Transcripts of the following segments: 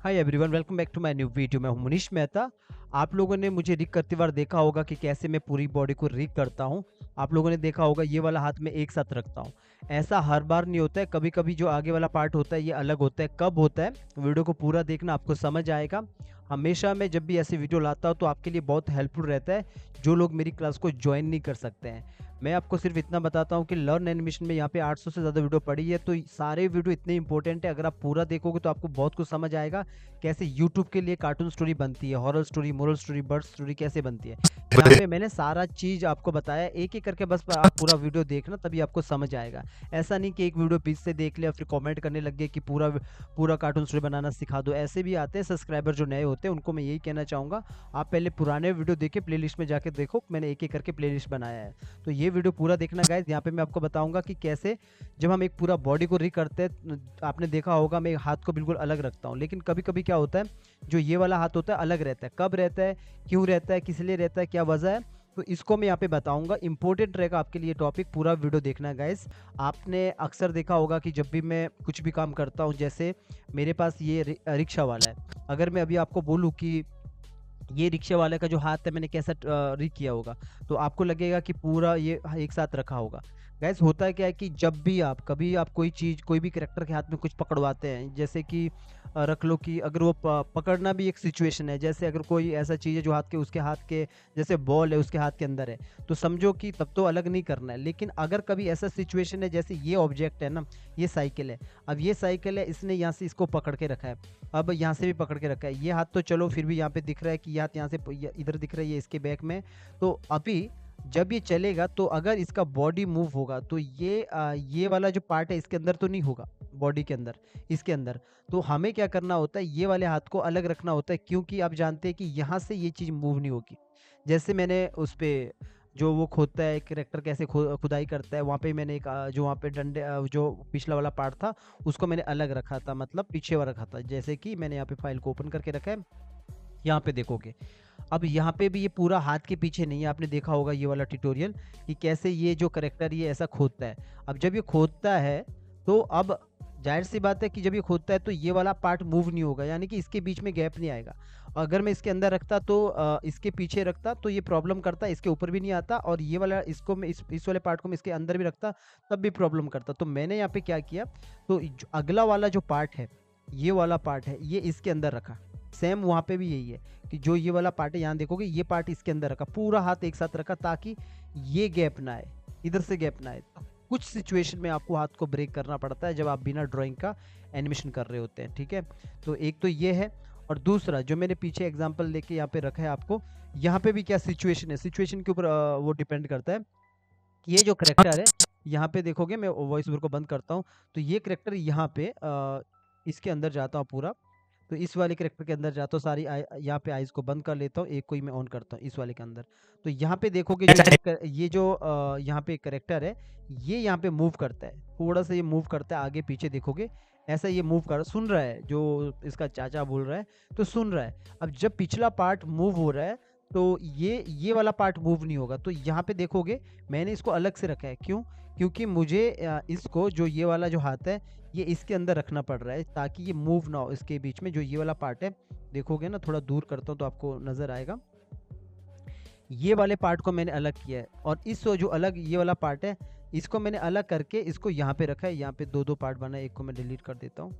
Hi everyone, welcome back to my new video. मैं हूं मुनीश मेहता। आप लोगों ने मुझे रिग करते बार देखा होगा कि कैसे मैं पूरी बॉडी को रिग करता हूं। आप लोगों ने देखा होगा ये वाला हाथ मैं एक साथ रखता हूं। ऐसा हर बार नहीं होता है, कभी कभी जो आगे वाला पार्ट होता है ये अलग होता है। कब होता है, वीडियो को पूरा देखना, आपको समझ आएगा। हमेशा मैं जब भी ऐसी वीडियो लाता हूँ तो आपके लिए बहुत हेल्पफुल रहता है, जो लोग मेरी क्लास को ज्वाइन नहीं कर सकते हैं। मैं आपको सिर्फ इतना बताता हूँ कि लर्न एनिमेशन में यहाँ पे 800 से ज़्यादा वीडियो पड़ी है, तो सारे वीडियो इतने इंपॉर्टेंट है। अगर आप पूरा देखोगे तो आपको बहुत कुछ समझ आएगा, कैसे यूट्यूब के लिए कार्टून स्टोरी बनती है, horror story, moral story, bird story कैसे बनती है। यहाँ पे मैंने सारा चीज़ आपको बताया एक एक करके, बस आप पूरा वीडियो देखना तभी आपको समझ आएगा। ऐसा नहीं कि एक वीडियो बीच से देख लिया फिर कमेंट करने लग गए कि पूरा पूरा कार्टून स्टोरी बनाना सिखा दो। ऐसे भी आते हैं सब्सक्राइबर जो नए होते हैं, उनको मैं यही कहना चाहूँगा, आप पहले पुराने वीडियो देखे प्लेलिस्ट में जाके देखो, मैंने एक एक करके प्लेलिस्ट बनाया है। तो ये वीडियो पूरा देखना गाइस। यहाँ पे मैं आपको बताऊंगा कि कैसे जब हम एक पूरा बॉडी को रिग करते हैं, आपने देखा होगा मैं हाथ को बिल्कुल अलग रखता हूँ, लेकिन कभी कभी क्या होता है, जो ये वाला हाथ होता है अलग रहता है। कब रहता है, क्यों रहता है, किस लिए रहता है, क्या वजह है, तो इसको मैं यहाँ पे बताऊंगा। इंपॉर्टेंट रहेगा आपके लिए टॉपिक, पूरा वीडियो देखना है गाइस। आपने अक्सर देखा होगा कि जब भी मैं कुछ भी काम करता हूँ, जैसे मेरे पास ये रिक्शा वाला है, अगर मैं अभी आपको बोलूँ कि ये रिक्शे वाले का जो हाथ है मैंने कैसा री किया होगा, तो आपको लगेगा कि पूरा ये एक साथ रखा होगा। गैस होता है क्या है कि जब भी आप कभी आप कोई चीज़, कोई भी करेक्टर के हाथ में कुछ पकड़वाते हैं, जैसे कि रख लो कि अगर वो पकड़ना भी एक सिचुएशन है, जैसे अगर कोई ऐसा चीज़ है जो हाथ के, उसके हाथ के जैसे बॉल है उसके हाथ के अंदर है, तो समझो कि तब तो अलग नहीं करना है। लेकिन अगर कभी ऐसा सिचुएशन है, जैसे ये ऑब्जेक्ट है ना, ये साइकिल है, अब ये साइकिल है, इसने यहाँ से इसको पकड़ के रखा है, अब यहाँ से भी पकड़ के रखा है, ये हाथ तो चलो फिर भी यहाँ पे दिख रहा है कि ये हाथ यहाँ से इधर दिख रहा है, ये इसके बैक में। तो अभी जब ये चलेगा तो अगर इसका बॉडी मूव होगा तो ये वाला जो पार्ट है इसके अंदर तो नहीं होगा, बॉडी के अंदर, इसके अंदर। तो हमें क्या करना होता है, ये वाले हाथ को अलग रखना होता है, क्योंकि आप जानते हैं कि यहाँ से ये चीज़ मूव नहीं होगी। जैसे मैंने उस पे जो वो खोदता है करेक्टर, कैसे खुदाई करता है, वहाँ पे मैंने एक जो वहाँ पे डंडे जो पिछला वाला पार्ट था उसको मैंने अलग रखा था, मतलब पीछे वाला रखा था। जैसे कि मैंने यहाँ पे फाइल को ओपन करके रखा है, यहाँ पे देखोगे। अब यहाँ पे भी ये पूरा हाथ के पीछे नहीं है, आपने देखा होगा ये वाला ट्यूटोरियल कि कैसे ये जो करेक्टर ये ऐसा खोदता है। अब जब ये खोदता है तो अब जाहिर सी बात है कि जब ये खोदता है तो ये वाला पार्ट मूव नहीं होगा, यानी कि इसके बीच में गैप नहीं आएगा। अगर मैं इसके अंदर रखता तो इसके पीछे रखता तो ये प्रॉब्लम करता, इसके ऊपर भी नहीं आता, और ये वाला इसको मैं इस वाले पार्ट को मैं इसके अंदर भी रखता तब भी प्रॉब्लम करता। तो मैंने यहाँ पे क्या किया, तो अगला वाला जो पार्ट है, ये वाला पार्ट है, ये इसके अंदर रखा। सेम वहाँ पे भी यही है कि जो ये वाला पार्ट है, यहाँ देखोगे ये पार्ट इसके अंदर रखा, पूरा हाथ एक साथ रखा ताकि ये गैप ना आए, इधर से गैप ना आए। कुछ सिचुएशन में आपको हाथ को ब्रेक करना पड़ता है जब आप बिना ड्राइंग का एनिमेशन कर रहे होते हैं, ठीक है। तो एक तो ये है, और दूसरा जो मैंने पीछे एग्जांपल लेके यहाँ पे रखा है आपको, यहाँ पे भी क्या सिचुएशन है, सिचुएशन के ऊपर वो डिपेंड करता है कि ये जो करेक्टर है, यहाँ पे देखोगे, मैं वॉइस ओवर को बंद करता हूँ, तो ये करेक्टर यहाँ पे इसके अंदर जाता हूँ पूरा, तो इस वाले करेक्टर के अंदर जाता हूँ, सारी यहाँ पे आइज को बंद कर लेता हूँ, एक को ही मैं ऑन करता हूँ इस वाले के अंदर। तो यहाँ पे देखोगे जो ये जो यहाँ पे करेक्टर है, ये यहाँ पे मूव करता है, थोड़ा सा ये मूव करता है आगे पीछे, देखोगे ऐसा ये मूव कर, सुन रहा है जो इसका चाचा बोल रहा है, तो सुन रहा है। अब जब पिछला पार्ट मूव हो रहा है तो ये वाला पार्ट मूव नहीं होगा। तो यहाँ पे देखोगे मैंने इसको अलग से रखा है, क्यों, क्योंकि मुझे इसको, जो ये वाला जो हाथ है, ये इसके अंदर रखना पड़ रहा है ताकि ये मूव ना हो इसके बीच में। जो ये वाला पार्ट है, देखोगे ना, थोड़ा दूर करता हूँ तो आपको नजर आएगा, ये वाले पार्ट को मैंने अलग किया है, और इस जो अलग ये वाला पार्ट है, इसको मैंने अलग करके इसको यहाँ पे रखा है। यहाँ पे दो दो पार्ट बना है, एक को मैं डिलीट कर देता हूँ।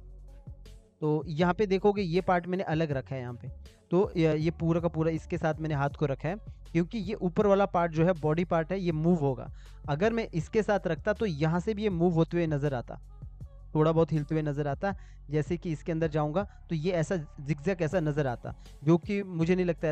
तो यहाँ पे देखोगे ये पार्ट मैंने अलग रखा है यहाँ पे। तो ये पूरा का पूरा इसके साथ मैंने हाथ को रखा है, क्योंकि ये ऊपर वाला पार्ट जो है, बॉडी पार्ट है, ये मूव होगा। अगर मैं इसके साथ रखता तो यहाँ से भी ये मूव होते हुए नजर आता, थोड़ा बहुत हिलते हुए नजर आता। जैसे कि इसके अंदर जाऊंगा तो ये ऐसा जिगजैग ऐसा नजर आता, जो कि मुझे नहीं लगता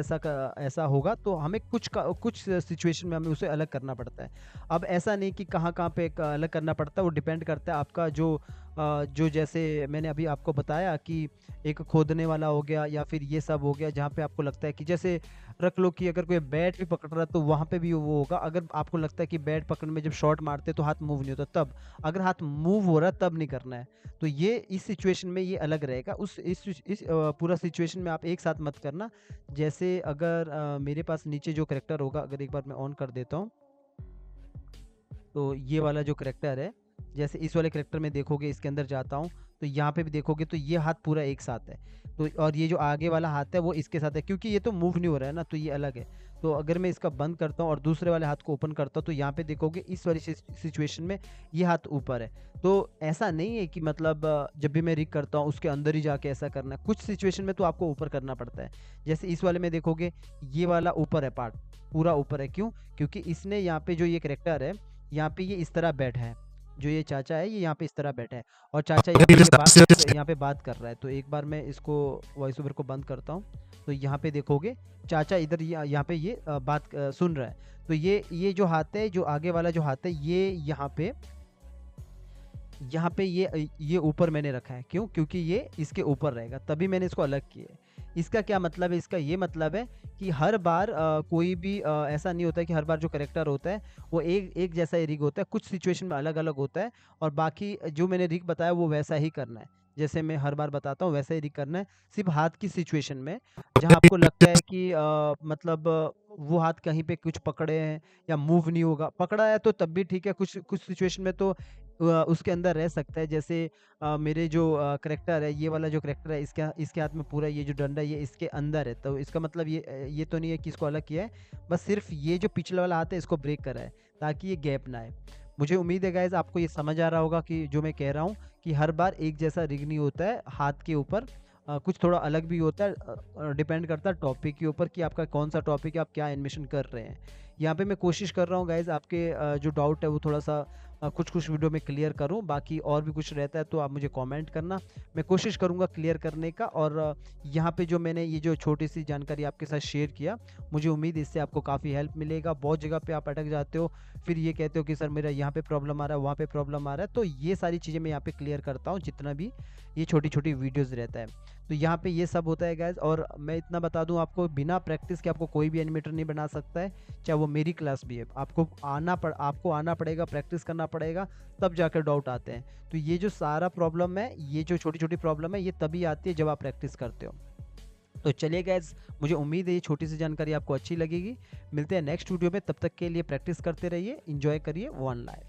ऐसा होगा। तो हमें कुछ सिचुएशन में हमें उसे अलग करना पड़ता है। अब ऐसा नहीं कि कहाँ कहाँ पे अलग करना पड़ता है, वो डिपेंड करता है आपका जो जैसे मैंने अभी आपको बताया कि एक खोदने वाला हो गया, या फिर ये सब हो गया, जहाँ पे आपको लगता है कि जैसे रख लो कि अगर कोई बैट भी पकड़ रहा है तो वहाँ पे भी वो होगा। अगर आपको लगता है कि बैट पकड़ने में जब शॉट मारते तो हाथ मूव नहीं होता, तब अगर हाथ मूव हो रहा है तब नहीं करना है। तो ये इस सिचुएशन में ये अलग रहेगा, उस इस पूरा सिचुएशन में आप एक साथ मत करना। जैसे अगर मेरे पास नीचे जो करेक्टर होगा, अगर एक बार मैं ऑन कर देता हूँ, तो ये वाला जो करेक्टर है, जैसे इस वाले करेक्टर में देखोगे इसके अंदर जाता हूँ, तो यहाँ पे भी देखोगे तो ये हाथ पूरा एक साथ है। तो और ये जो आगे वाला हाथ है वो इसके साथ है, क्योंकि ये तो मूव नहीं हो रहा है ना, तो ये अलग है। तो अगर मैं इसका बंद करता हूँ और दूसरे वाले हाथ को ओपन करता हूँ, तो यहाँ पे देखोगे इस वाली सिचुएशन में ये हाथ ऊपर है। तो ऐसा नहीं है कि मतलब जब भी मैं रिग करता हूँ उसके अंदर ही जाके ऐसा करना है, कुछ सिचुएशन में तो आपको ऊपर करना पड़ता है। जैसे इस वाले में देखोगे ये वाला ऊपर है, पार्ट पूरा ऊपर है। क्यों? क्योंकि इसने यहाँ पे जो ये करेक्टर है, यहाँ पे ये इस तरह बैठा है, जो ये चाचा है ये यहाँ पे इस तरह बैठा है, और चाचा यहाँ पे बात कर रहा है। तो एक बार मैं इसको वॉइस ओवर को बंद करता हूँ, तो यहाँ पे देखोगे चाचा इधर यहाँ पे ये बात सुन रहा है। तो ये जो हाथ है, जो आगे वाला जो हाथ है, ये यहाँ पे ये ऊपर मैंने रखा है। क्यों? क्योंकि ये इसके ऊपर रहेगा, तभी मैंने इसको अलग किया है। इसका क्या मतलब है? इसका ये मतलब है कि हर बार कोई भी ऐसा नहीं होता है कि हर बार जो करेक्टर होता है वो एक जैसा ही रिग होता है, कुछ सिचुएशन में अलग अलग होता है। और बाकी जो मैंने रिग बताया वो वैसा ही करना है, जैसे मैं हर बार बताता हूँ वैसा ही रिग करना है। सिर्फ हाथ की सिचुएशन में जहाँ आपको लगता है कि मतलब वो हाथ कहीं पे कुछ पकड़े हैं या मूव नहीं होगा, पकड़ा है तो तब भी ठीक है, कुछ कुछ सिचुएशन में तो उसके अंदर रह सकता है। जैसे मेरे जो करैक्टर है, ये वाला जो करैक्टर है, इसके हाथ में पूरा ये जो डंडा है ये इसके अंदर है। तो इसका मतलब ये तो नहीं है कि इसको अलग किया है, बस सिर्फ ये जो पिछला वाला हाथ है इसको ब्रेक करा है ताकि ये गैप ना आए। मुझे उम्मीद है गाइज़ आपको ये समझ आ रहा होगा कि जो मैं कह रहा हूँ कि हर बार एक जैसा रिग नहीं होता है हाथ के ऊपर, कुछ थोड़ा अलग भी होता है। डिपेंड करता है टॉपिक के ऊपर कि आपका कौन सा टॉपिक है, आप क्या एनिमेशन कर रहे हैं। यहाँ पे मैं कोशिश कर रहा हूँ गाइज़ आपके जो डाउट है वो थोड़ा सा कुछ वीडियो में क्लियर करूँ। बाकी और भी कुछ रहता है तो आप मुझे कमेंट करना, मैं कोशिश करूँगा क्लियर करने का। और यहाँ पे जो मैंने ये जो छोटी सी जानकारी आपके साथ शेयर किया, मुझे उम्मीद है इससे आपको काफ़ी हेल्प मिलेगा। बहुत जगह पे आप अटक जाते हो, फिर ये कहते हो कि सर मेरा यहाँ पे प्रॉब्लम आ रहा है, वहाँ पे प्रॉब्लम आ रहा है। तो ये सारी चीज़ें मैं यहाँ पे क्लियर करता हूँ, जितना भी ये छोटी छोटी वीडियोज़ रहता है। तो यहाँ पे ये सब होता है गाइज। और मैं इतना बता दूँ आपको, बिना प्रैक्टिस के आपको कोई भी एनिमेटर नहीं बना सकता है, चाहे वो मेरी क्लास भी है। आपको आना पड़ेगा, प्रैक्टिस करना पड़ेगा, तब जाकर डाउट आते हैं। तो ये जो सारा प्रॉब्लम है, ये जो छोटी छोटी प्रॉब्लम है, ये तभी आती है जब आप प्रैक्टिस करते हो। तो चलिए गाइज, मुझे उम्मीद है ये छोटी सी जानकारी आपको अच्छी लगेगी। मिलते हैं नेक्स्ट वीडियो में, तब तक के लिए प्रैक्टिस करते रहिए, इंजॉय करिए वन लाइफ।